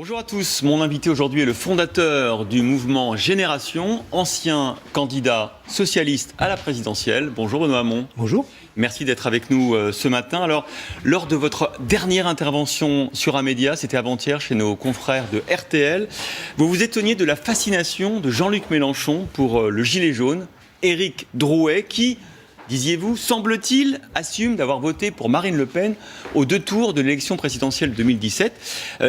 Bonjour à tous, mon invité aujourd'hui est le fondateur du mouvement Génération, ancien candidat socialiste à la présidentielle. Bonjour Benoît Hamon. Bonjour. Merci d'être avec nous ce matin. Alors, lors de votre dernière intervention sur un média, c'était avant-hier chez nos confrères de RTL, vous vous étonniez de la fascination de Jean-Luc Mélenchon pour le gilet jaune, Éric Drouet, qui, disiez-vous, semble-t-il, assume d'avoir voté pour Marine Le Pen aux 2 tours de l'élection présidentielle 2017.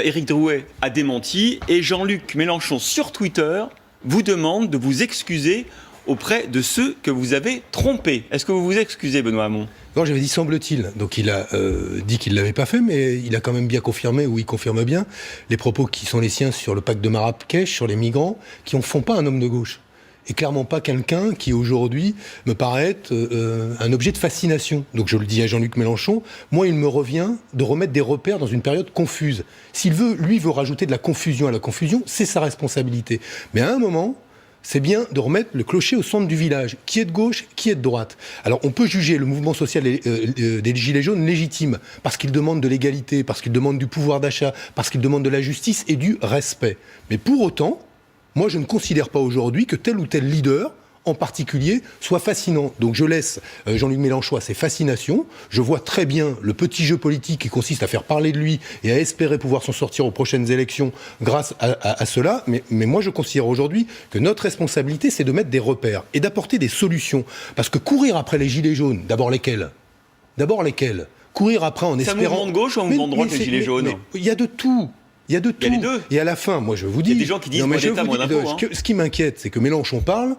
Éric Drouet a démenti et Jean-Luc Mélenchon, sur Twitter, vous demande de vous excuser auprès de ceux que vous avez trompés. Est-ce que vous vous excusez, Benoît Hamon ? Non, j'avais dit semble-t-il. Donc il a dit qu'il ne l'avait pas fait, mais il a quand même bien confirmé, ou il confirme bien, les propos qui sont les siens sur le pacte de Marrakech, sur les migrants, qui ne font pas un homme de gauche. Et clairement pas quelqu'un qui aujourd'hui me paraît être un objet de fascination. Donc je le dis à Jean-Luc Mélenchon, moi il me revient de remettre des repères dans une période confuse. S'il veut, lui veut rajouter de la confusion à la confusion, c'est sa responsabilité. Mais à un moment, c'est bien de remettre le clocher au centre du village. Qui est de gauche, qui est de droite ? Alors on peut juger le mouvement social des Gilets jaunes légitime, parce qu'il demande de l'égalité, parce qu'il demande du pouvoir d'achat, parce qu'il demande de la justice et du respect. Mais pour autant, moi, je ne considère pas aujourd'hui que tel ou tel leader, en particulier, soit fascinant. Donc je laisse Jean-Luc Mélenchon à ses fascinations. Je vois très bien le petit jeu politique qui consiste à faire parler de lui et à espérer pouvoir s'en sortir aux prochaines élections grâce à cela. Mais moi, je considère aujourd'hui que notre responsabilité, c'est de mettre des repères et d'apporter des solutions. Parce que courir après les gilets jaunes, d'abord lesquels ? Courir après en espérant... C'est un mouvement de gauche ou un mouvement de droite, les gilets jaunes ? Il y a de tout. Il y a de tout. Il y a les deux. Et à la fin, moi je vous dis... Il y a des gens qui disent moins d'État, moins d'impôts. Ce qui m'inquiète, c'est que Mélenchon parle,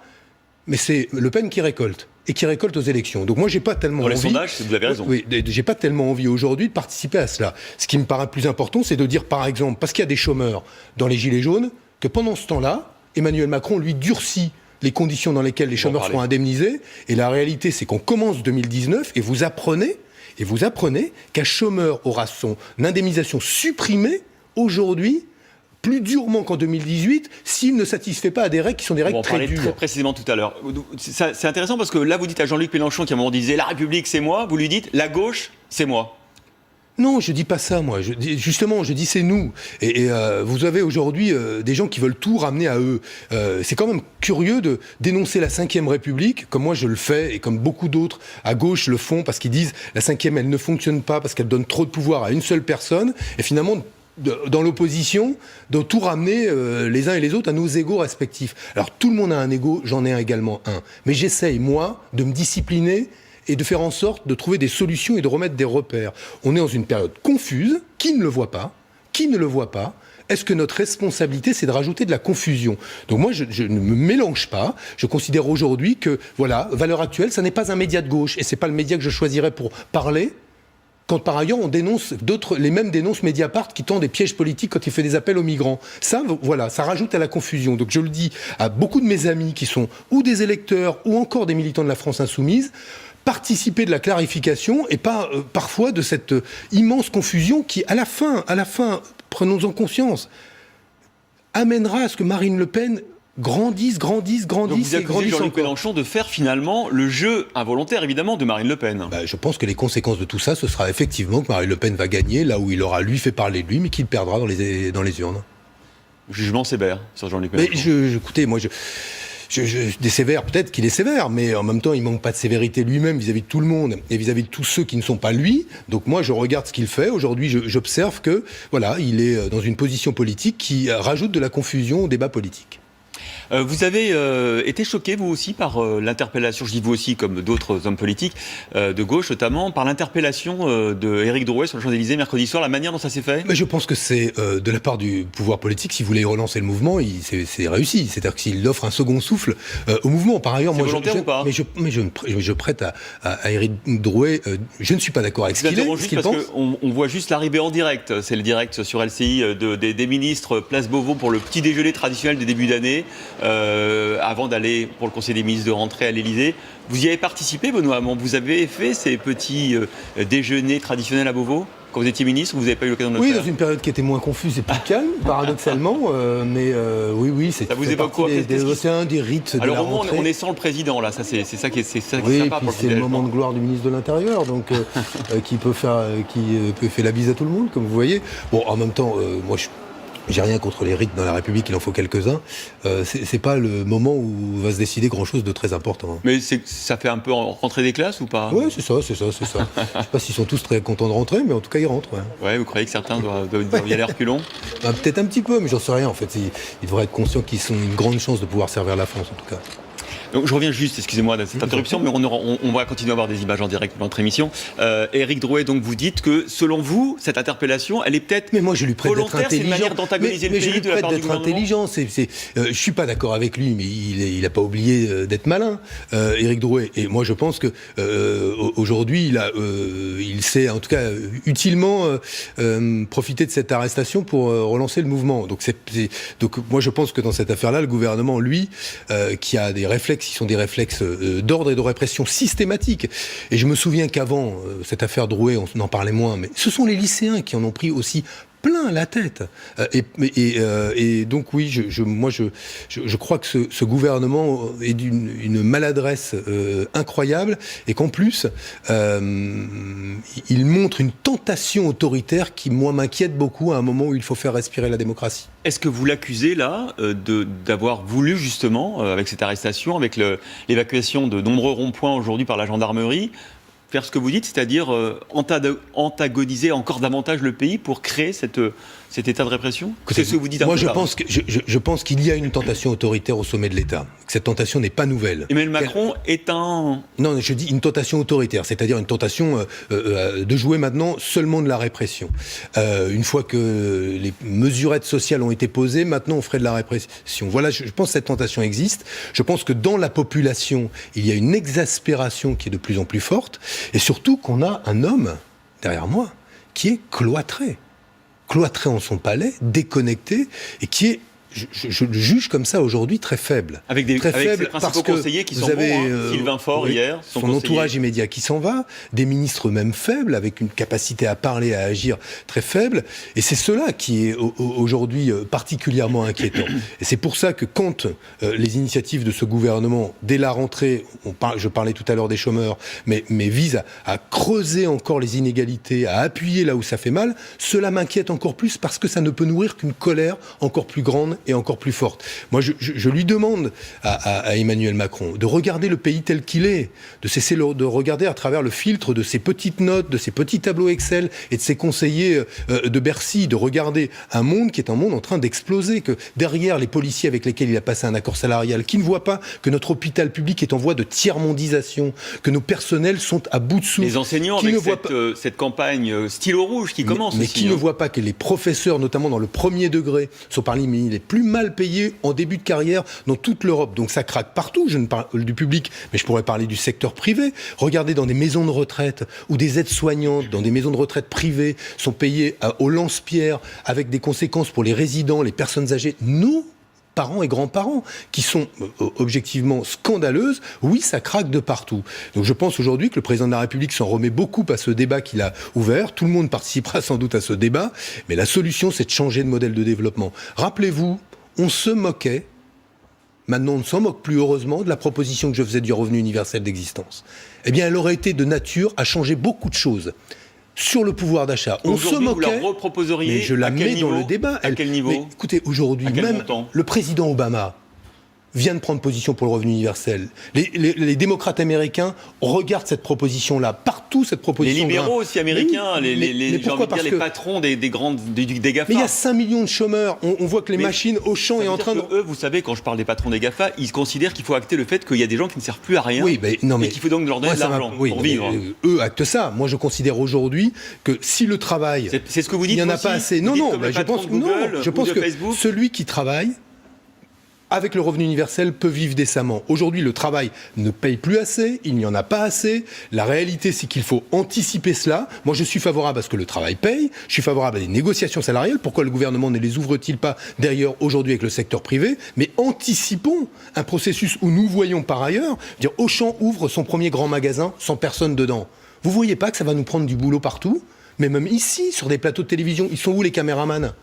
mais c'est Le Pen qui récolte. Et qui récolte aux élections. Donc moi, j'ai pas tellement envie... Pour les sondages, vous avez raison. Oui, j'ai pas tellement envie aujourd'hui de participer à cela. Ce qui me paraît plus important, c'est de dire, par exemple, parce qu'il y a des chômeurs dans les Gilets jaunes, que pendant ce temps-là, Emmanuel Macron, lui, durcit les conditions dans lesquelles les chômeurs seront indemnisés. Et la réalité, c'est qu'on commence 2019 et vous apprenez qu'un chômeur aura son indemnisation supprimée aujourd'hui, plus durement qu'en 2018, s'il ne satisfait pas à des règles qui sont des règles très dures. On parlait très précisément tout à l'heure. C'est intéressant parce que là, vous dites à Jean-Luc Mélenchon, qui à un moment disait « La République, c'est moi », vous lui dites « La gauche, c'est moi ». Non, je dis pas ça, moi. Justement, je dis c'est nous. Et vous avez aujourd'hui des gens qui veulent tout ramener à eux. C'est quand même curieux de dénoncer la Ve République, comme moi je le fais, et comme beaucoup d'autres à gauche le font, parce qu'ils disent la Ve, elle ne fonctionne pas, parce qu'elle donne trop de pouvoir à une seule personne, et finalement... dans l'opposition, de tout ramener les uns et les autres à nos égos respectifs. Alors tout le monde a un égo, j'en ai également un. Mais j'essaye, moi, de me discipliner et de faire en sorte de trouver des solutions et de remettre des repères. On est dans une période confuse, qui ne le voit pas ? Est-ce que notre responsabilité, c'est de rajouter de la confusion ? Donc moi, je ne me mélange pas. Je considère aujourd'hui que, voilà, Valeurs Actuelles, ça n'est pas un média de gauche, et c'est pas le média que je choisirais pour parler, quand par ailleurs on dénonce les mêmes dénonces Mediapart qui tend des pièges politiques quand il fait des appels aux migrants. Ça, voilà, ça rajoute à la confusion. Donc je le dis à beaucoup de mes amis qui sont ou des électeurs ou encore des militants de la France Insoumise, participer de la clarification et pas parfois de cette immense confusion qui, à la fin, prenons-en conscience, amènera à ce que Marine Le Pen grandissent. Donc vous accusez Jean-Luc Mélenchon de faire finalement le jeu involontaire, évidemment, de Marine Le Pen. Je pense que les conséquences de tout ça, ce sera effectivement que Marine Le Pen va gagner là où il aura, lui, fait parler de lui, mais qu'il perdra dans les urnes. Jugement sévère sur Jean-Luc Mélenchon. Mais écoutez, moi, des sévères, peut-être qu'il est sévère, mais en même temps, il manque pas de sévérité lui-même vis-à-vis de tout le monde et vis-à-vis de tous ceux qui ne sont pas lui. Donc moi, je regarde ce qu'il fait. Aujourd'hui, j'observe que, voilà, il est dans une position politique qui rajoute de la confusion au débat politique. Vous avez été choqué, vous aussi, par l'interpellation, je dis vous aussi, comme d'autres hommes politiques, de gauche notamment, par l'interpellation de Éric Drouet sur le Champs-Élysées mercredi soir, la manière dont ça s'est fait ? Mais je pense que c'est de la part du pouvoir politique, s'il voulait relancer le mouvement, c'est réussi. C'est-à-dire qu'il offre un second souffle au mouvement. Par ailleurs, moi, volontaire ou pas ? Mais je prête à Éric Drouet, je ne suis pas d'accord avec ce qu'il pense. Parce qu'on voit juste l'arrivée en direct, c'est le direct sur LCI des ministres Place Beauvau pour le petit déjeuner traditionnel des débuts d'année. Avant d'aller pour le Conseil des ministres de rentrée à l'Élysée. Vous y avez participé, Benoît Hamon ? Vous avez fait ces petits déjeuners traditionnels à Beauvau quand vous étiez ministre, ou vous n'avez pas eu l'occasion de le faire ? Oui, dans une période qui était moins confuse et plus calme, paradoxalement, oui, c'est des rites de la rentrée. Alors au moins, on est sans le président, là, ça c'est ça qui est sympa pour le c'est le moment de gloire du ministre de l'Intérieur, donc qui peut faire la bise à tout le monde, comme vous voyez. Bon, en même temps, moi je J'ai rien contre les rites dans la République, il en faut quelques-uns. C'est pas le moment où va se décider grand-chose de très important. Mais ça fait un peu rentrer des classes ou pas? Oui, c'est ça. Je sais pas s'ils sont tous très contents de rentrer, mais en tout cas, ils rentrent. Ouais, vous croyez que certains doivent y aller à reculons? Peut-être un petit peu, mais j'en sais rien en fait. Ils devraient être conscients qu'ils ont une grande chance de pouvoir servir la France, en tout cas. Donc, je reviens juste, excusez-moi de cette interruption, mais on va continuer à avoir des images en direct de notre émission. Éric Drouet, donc vous dites que selon vous, cette interpellation, elle est peut-être mais moi, je lui prête d'être volontaire, c'est une manière d'antagoniser le pays de la part du gouvernement. Intelligent. Je suis pas d'accord avec lui, mais il a pas oublié d'être malin, Éric Drouet. Et moi, je pense que aujourd'hui, il sait, en tout cas, utilement profiter de cette arrestation pour relancer le mouvement. Donc moi, je pense que dans cette affaire-là, le gouvernement, lui, qui a des réflexes qui sont des réflexes d'ordre et de répression systématiques. Et je me souviens qu'avant, cette affaire Drouet, on en parlait moins, mais ce sont les lycéens qui en ont pris aussi plein la tête. Et donc oui, je crois que ce gouvernement est d'une maladresse incroyable et qu'en plus, il montre une tentation autoritaire qui, moi, m'inquiète beaucoup à un moment où il faut faire respirer la démocratie. Est-ce que vous l'accusez, là, d'avoir voulu, justement, avec cette arrestation, avec l'évacuation de nombreux ronds-points aujourd'hui par la gendarmerie, faire ce que vous dites, c'est-à-dire antagoniser encore davantage le pays pour créer cet état de répression? C'est ce que vous dites. Moi, je pense qu'il y a une tentation autoritaire au sommet de l'État. Cette tentation n'est pas nouvelle. Emmanuel Macron est un... Non, je dis une tentation autoritaire, c'est-à-dire une tentation de jouer maintenant seulement de la répression. Une fois que les mesurettes sociales ont été posées, maintenant on ferait de la répression. Voilà, je pense que cette tentation existe. Je pense que dans la population, il y a une exaspération qui est de plus en plus forte. Et surtout qu'on a un homme, derrière moi, qui est cloîtré en son palais, déconnecté, et qui est, je le juge comme ça aujourd'hui, très faible. Avec ses principaux conseillers qui sont bons, Sylvain Faure hier, son entourage immédiat qui s'en va, des ministres même faibles, avec une capacité à parler, à agir très faible, et c'est cela qui est aujourd'hui particulièrement inquiétant. Et c'est pour ça que quand les initiatives de ce gouvernement, dès la rentrée, je parlais tout à l'heure des chômeurs, mais visent à creuser encore les inégalités, à appuyer là où ça fait mal, cela m'inquiète encore plus parce que ça ne peut nourrir qu'une colère encore plus grande et encore plus forte. Moi, je lui demande à Emmanuel Macron de regarder le pays tel qu'il est, de cesser de regarder à travers le filtre de ses petites notes, de ses petits tableaux Excel et de ses conseillers de Bercy, de regarder un monde qui est un monde en train d'exploser, que derrière les policiers avec lesquels il a passé un accord salarial, qui ne voient pas que notre hôpital public est en voie de tiers-mondisation, que nos personnels sont à bout de souffle. Les enseignants avec cette campagne stylo rouge qui commence mais aussi. Qui ne voient pas que les professeurs, notamment dans le premier degré, sont parmi les plus mal payés en début de carrière dans toute l'Europe. Donc ça craque partout. Je ne parle du public, mais je pourrais parler du secteur privé. Regardez dans des maisons de retraite où des aides-soignantes dans des maisons de retraite privées sont payées au lance-pierre avec des conséquences pour les résidents, les personnes âgées. Nos parents et grands-parents qui sont objectivement scandaleuses, oui, ça craque de partout. Donc je pense aujourd'hui que le président de la République s'en remet beaucoup à ce débat qu'il a ouvert. Tout le monde participera sans doute à ce débat, mais la solution, c'est de changer de modèle de développement. Rappelez-vous, on se moquait, maintenant on ne s'en moque plus heureusement, de la proposition que je faisais du revenu universel d'existence. Eh bien, elle aurait été de nature à changer beaucoup de choses. Sur le pouvoir d'achat, on se moquait, vous la reproposeriez, mais je la mets dans le débat. À quel niveau? Mais écoutez, aujourd'hui, même le président Obama vient de prendre position pour le revenu universel. Les démocrates américains regardent cette proposition-là. Partout, cette proposition. Les libéraux aussi américains, les patrons des GAFA. Mais il y a 5 millions de chômeurs. On voit que les machines au champ est en train de... Eux, vous savez, quand je parle des patrons des GAFA, ils considèrent qu'il faut acter le fait qu'il y a des gens qui ne servent plus à rien. Oui, et qu'il faut donc leur donner de l'argent pour vivre. Eux actent ça. Moi, je considère aujourd'hui que si le travail... C'est ce que vous dites. Il n'y en a pas assez. Non, je pense que celui qui travaille avec le revenu universel, peut vivre décemment. Aujourd'hui, le travail ne paye plus assez, il n'y en a pas assez. La réalité, c'est qu'il faut anticiper cela. Moi, je suis favorable à ce que le travail paye. Je suis favorable à des négociations salariales. Pourquoi le gouvernement ne les ouvre-t-il pas d'ailleurs aujourd'hui avec le secteur privé? Mais anticipons un processus où nous voyons par ailleurs, dire Auchan ouvre son premier grand magasin sans personne dedans. Vous voyez pas que ça va nous prendre du boulot partout? Mais même ici, sur des plateaux de télévision, ils sont où les caméramans?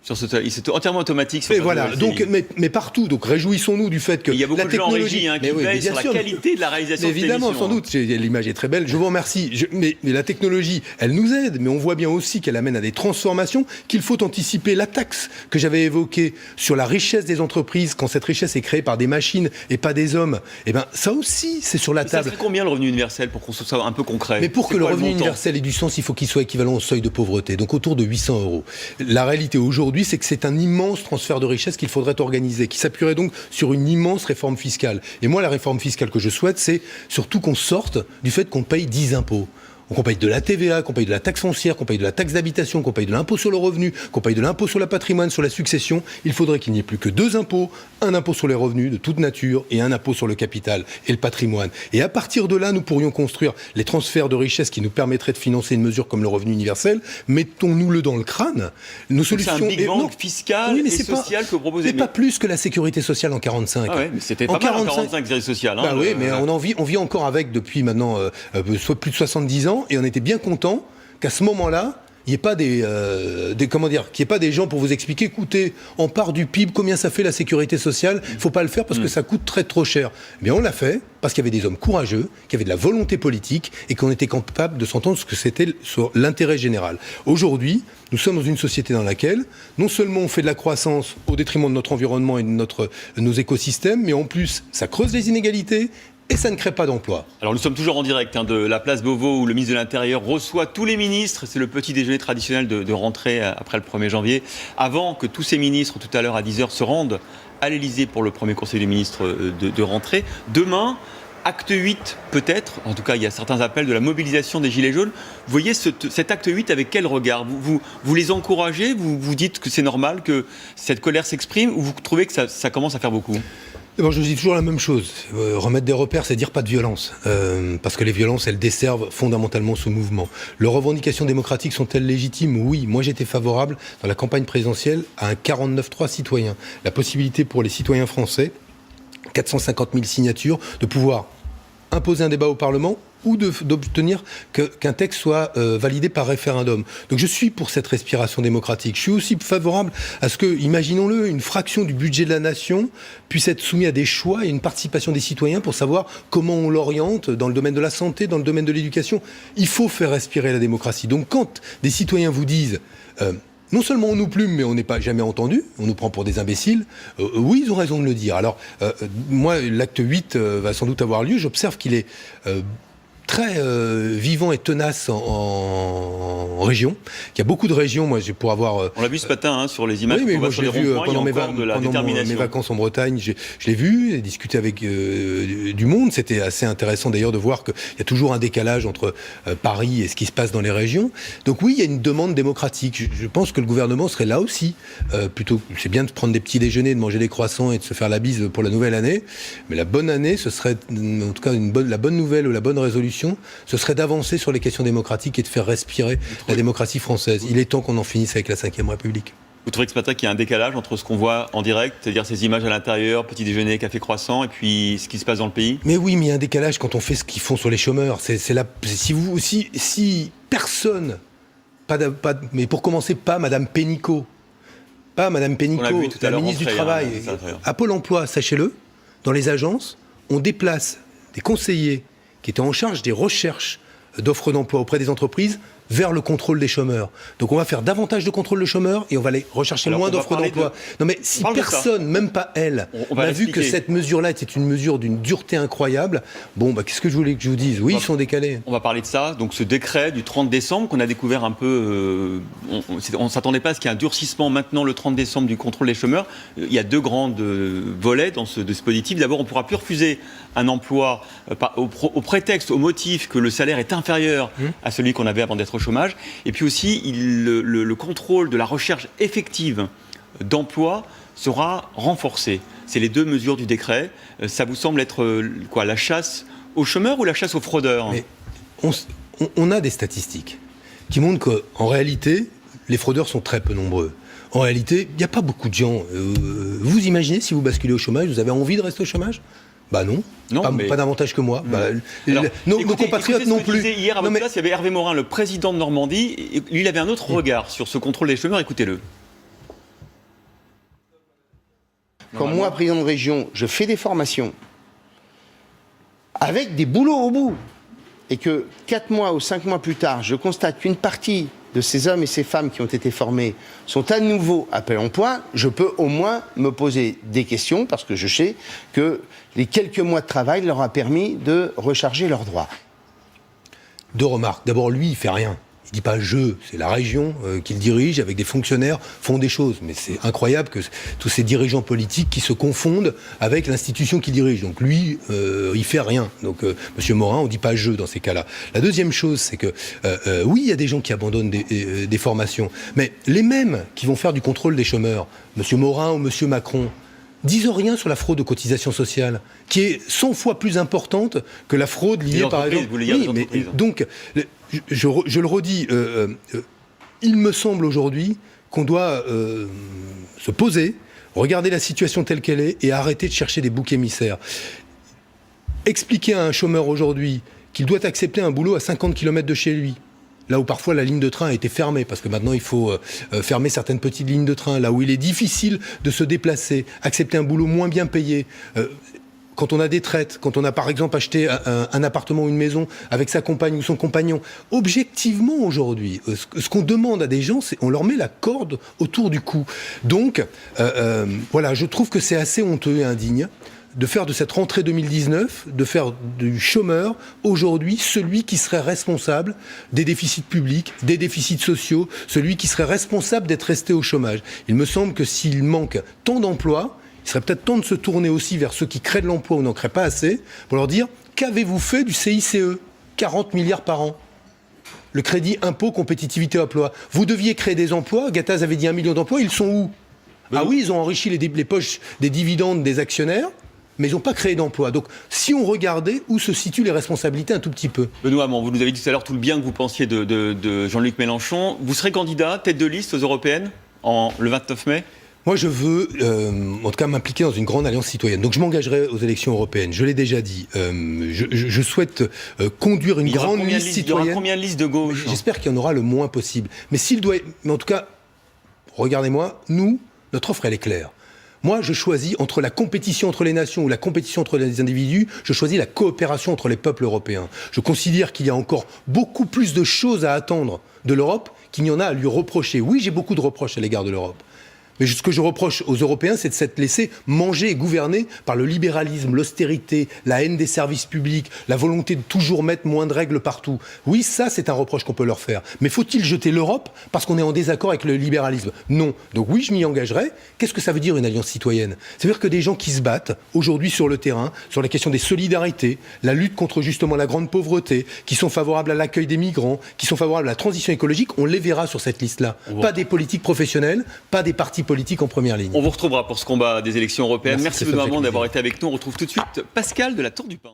C'est entièrement automatique. Mais voilà, donc, mais partout. Donc réjouissons-nous du fait que il y a beaucoup la de gens en technologie régie qui veillent sur la qualité de la réalisation. Évidemment, sans doute. L'image est très belle. Je vous remercie. Mais la technologie, elle nous aide, mais on voit bien aussi qu'elle amène à des transformations, qu'il faut anticiper. La taxe que j'avais évoquée sur la richesse des entreprises, quand cette richesse est créée par des machines et pas des hommes, eh ben ça aussi, c'est sur la table. Ça serait combien le revenu universel pour qu'on soit un peu concret? Mais pour que le revenu universel ait du sens, il faut qu'il soit équivalent au seuil de pauvreté, donc autour de 800 €. La réalité aujourd'hui, c'est que c'est un immense transfert de richesse qu'il faudrait organiser, qui s'appuierait donc sur une immense réforme fiscale. Et moi, la réforme fiscale que je souhaite, c'est surtout qu'on sorte du fait qu'on paye 10 impôts. Qu'on paye de la TVA, qu'on paye de la taxe foncière, qu'on paye de la taxe d'habitation, qu'on paye de l'impôt sur le revenu, qu'on paye de l'impôt sur le patrimoine, sur la succession. Il faudrait qu'il n'y ait plus que 2 impôts, un impôt sur les revenus de toute nature et un impôt sur le capital et le patrimoine. Et à partir de là, nous pourrions construire les transferts de richesse qui nous permettraient de financer une mesure comme le revenu universel. Mettons-nous-le dans le crâne. Nos solutions. C'est un big bang fiscal et social que vous proposez. Mais pas plus que la sécurité sociale en 45. Ah ouais, mais c'était pas mal en 45, sécurité sociale. Bah oui, mais on vit encore avec depuis maintenant plus de 70 ans. Et on était bien content qu'à ce moment-là, il n'y ait pas qu'il y ait pas des gens pour vous expliquer, écoutez, on part du PIB, combien ça fait la sécurité sociale, il ne faut pas le faire parce que ça coûte trop cher. Eh bien, on l'a fait parce qu'il y avait des hommes courageux, qui avaient de la volonté politique et qu'on était capable de s'entendre ce que c'était sur l'intérêt général. Aujourd'hui, nous sommes dans une société dans laquelle, non seulement on fait de la croissance au détriment de notre environnement et de nos écosystèmes, mais en plus, ça creuse les inégalités. Et ça ne crée pas d'emploi. Alors nous sommes toujours en direct de la place Beauvau où le ministre de l'Intérieur reçoit tous les ministres. C'est le petit déjeuner traditionnel de rentrée après le 1er janvier. Avant que tous ces ministres, tout à l'heure à 10h, se rendent à l'Élysée pour le premier conseil des ministres de rentrée. Demain, acte 8 peut-être, en tout cas il y a certains appels de la mobilisation des Gilets jaunes. Vous voyez cet acte 8 avec quel regard vous les encouragez, vous dites que c'est normal que cette colère s'exprime ou vous trouvez que ça commence à faire beaucoup ? Bon, je dis toujours la même chose. Remettre des repères, c'est dire pas de violence. Parce que les violences, elles desservent fondamentalement ce mouvement. Leurs revendications démocratiques sont-elles légitimes ? Oui. Moi, j'étais favorable, dans la campagne présidentielle, à un 49.3 citoyen. La possibilité pour les citoyens français, 450 000 signatures, de pouvoir imposer un débat au Parlement ou d'obtenir qu'un texte soit validé par référendum. Donc je suis pour cette respiration démocratique. Je suis aussi favorable à ce que, imaginons-le, une fraction du budget de la nation puisse être soumise à des choix et une participation des citoyens pour savoir comment on l'oriente dans le domaine de la santé, dans le domaine de l'éducation. Il faut faire respirer la démocratie. Donc quand des citoyens vous disent... non seulement on nous plume, mais on n'est pas jamais entendu, on nous prend pour des imbéciles, oui, ils ont raison de le dire. Alors, moi, l'acte 8 va sans doute avoir lieu. J'observe qu'il est très vivant et tenace en région. Il y a beaucoup de régions, moi, pour avoir... On l'a vu ce matin sur les images. Oui, mais moi, je je l'ai vu pendant mes détermination. vacances en Bretagne. Je l'ai vu, j'ai discuté avec du monde. C'était assez intéressant d'ailleurs de voir qu'il y a toujours un décalage entre Paris et ce qui se passe dans les régions. Donc oui, il y a une demande démocratique. Je pense que le gouvernement serait là aussi. Plutôt, c'est bien de prendre des petits déjeuners, de manger des croissants et de se faire la bise pour la nouvelle année. Mais la bonne année, ce serait, en tout cas, la bonne nouvelle ou la bonne résolution, ce serait d'avancer sur les questions démocratiques et de faire respirer la démocratie française. Il est temps qu'on en finisse avec la Ve République. Vous trouvez que ce matin qu'il y a un décalage entre ce qu'on voit en direct, c'est-à-dire ces images à l'intérieur, petit déjeuner, café croissant, et puis ce qui se passe dans le pays ? Mais oui, mais il y a un décalage quand on fait ce qu'ils font sur les chômeurs. Si personne, mais pour commencer, pas Madame Pénicaud, la ministre du Travail, à Pôle emploi, sachez-le, dans les agences, on déplace des conseillers qui étaient en charge des recherches d'offres d'emploi auprès des entreprises vers le contrôle des chômeurs. Donc on va faire davantage de contrôle de chômeurs et on va aller rechercher moins d'offres d'emploi. Non mais si personne, même pas elle, n'a vu que cette mesure-là était une mesure d'une dureté incroyable, bon, qu'est-ce que je voulais que je vous dise ? Oui, ils sont décalés. On va parler de ça. Donc ce décret du 30 décembre qu'on a découvert un peu... on ne s'attendait pas à ce qu'il y ait un durcissement maintenant le 30 décembre du contrôle des chômeurs. Il y a 2 grands volets dans ce dispositif. D'abord, on ne pourra plus refuser un emploi au prétexte, au motif que le salaire est inférieur à celui qu'on avait avant d'être au chômage. Et puis aussi, le contrôle de la recherche effective d'emploi sera renforcé. C'est les 2 mesures du décret. Ça vous semble être quoi, la chasse aux chômeurs ou la chasse aux fraudeurs ? Mais on a des statistiques qui montrent qu'en réalité, les fraudeurs sont très peu nombreux. En réalité, il n'y a pas beaucoup de gens. Vous imaginez, si vous basculez au chômage, vous avez envie de rester au chômage ? Bah non, pas davantage que moi. Nos compatriotes non plus. Hier à votre place, il y avait Hervé Morin, le président de Normandie. Lui, il avait un autre regard sur ce contrôle des chômeurs. Écoutez-le. quand moi, président de région, je fais des formations avec des boulots au bout, et que 4 mois ou 5 mois plus tard, je constate qu'une partie de ces hommes et ces femmes qui ont été formés sont à nouveau appelés à emploi, je peux au moins me poser des questions, parce que je sais que les quelques mois de travail leur a permis de recharger leurs droits. 2 remarques. D'abord, lui, il fait rien. Il dit pas « je », c'est la région qu'il dirige, avec des fonctionnaires, font des choses. Mais c'est incroyable que tous ces dirigeants politiques qui se confondent avec l'institution qu'il dirige. Donc lui, il fait rien. Donc Monsieur Morin, on dit pas « je » dans ces cas-là. La deuxième chose, c'est que oui, il y a des gens qui abandonnent des formations, mais les mêmes qui vont faire du contrôle des chômeurs, Monsieur Morin ou Monsieur Macron, disent rien sur la fraude aux cotisations sociales, qui est 100 fois plus importante que la fraude liée, par exemple... Oui, mais donc, je le redis, il me semble aujourd'hui qu'on doit se poser, regarder la situation telle qu'elle est et arrêter de chercher des boucs émissaires. Expliquer à un chômeur aujourd'hui qu'il doit accepter un boulot à 50 km de chez lui, là où parfois la ligne de train a été fermée, parce que maintenant il faut fermer certaines petites lignes de train, là où il est difficile de se déplacer, accepter un boulot moins bien payé. Quand on a des traites, quand on a par exemple acheté un appartement ou une maison avec sa compagne ou son compagnon, objectivement aujourd'hui, ce qu'on demande à des gens, c'est on leur met la corde autour du cou. Donc, voilà, je trouve que c'est assez honteux et indigne de faire de cette rentrée 2019, de faire du chômeur, aujourd'hui, celui qui serait responsable des déficits publics, des déficits sociaux, celui qui serait responsable d'être resté au chômage. Il me semble que s'il manque tant d'emplois, il serait peut-être temps de se tourner aussi vers ceux qui créent de l'emploi ou n'en créent pas assez, pour leur dire « Qu'avez-vous fait du CICE ? 40 milliards par an. Le crédit impôt compétitivité emploi. Vous deviez créer des emplois, Gattaz avait dit 1 million d'emplois, ils sont où ? Ah oui, ils ont enrichi les poches des dividendes des actionnaires, mais ils n'ont pas créé d'emploi. Donc, si on regardait où se situent les responsabilités un tout petit peu. Benoît Hamon, vous nous avez dit tout à l'heure tout le bien que vous pensiez de Jean-Luc Mélenchon. Vous serez candidat, tête de liste aux européennes, le 29 mai ? Moi, je veux, en tout cas, m'impliquer dans une grande alliance citoyenne. Donc, je m'engagerai aux élections européennes. Je l'ai déjà dit. Je souhaite conduire une grande liste citoyenne. Il y aura combien de listes de gauche ? J'espère qu'il y en aura le moins possible. Mais en tout cas, regardez-moi, notre offre, elle est claire. Moi, je choisis entre la compétition entre les nations ou la compétition entre les individus, je choisis la coopération entre les peuples européens. Je considère qu'il y a encore beaucoup plus de choses à attendre de l'Europe qu'il n'y en a à lui reprocher. Oui, j'ai beaucoup de reproches à l'égard de l'Europe. Mais ce que je reproche aux Européens, c'est de s'être laissés manger et gouverner par le libéralisme, l'austérité, la haine des services publics, la volonté de toujours mettre moins de règles partout. Oui, ça, c'est un reproche qu'on peut leur faire. Mais faut-il jeter l'Europe parce qu'on est en désaccord avec le libéralisme ? Non. Donc oui, je m'y engagerai. Qu'est-ce que ça veut dire une alliance citoyenne ? Ça veut dire que des gens qui se battent aujourd'hui sur le terrain, sur la question des solidarités, la lutte contre justement la grande pauvreté, qui sont favorables à l'accueil des migrants, qui sont favorables à la transition écologique, on les verra sur cette liste-là. Pas des politiques professionnelles, pas des partis politique en première ligne. On vous retrouvera pour ce combat des élections européennes. Merci Benoît Hamon d'avoir plaisir. été avec nous. On retrouve tout de suite Pascal de la Tour du Pin.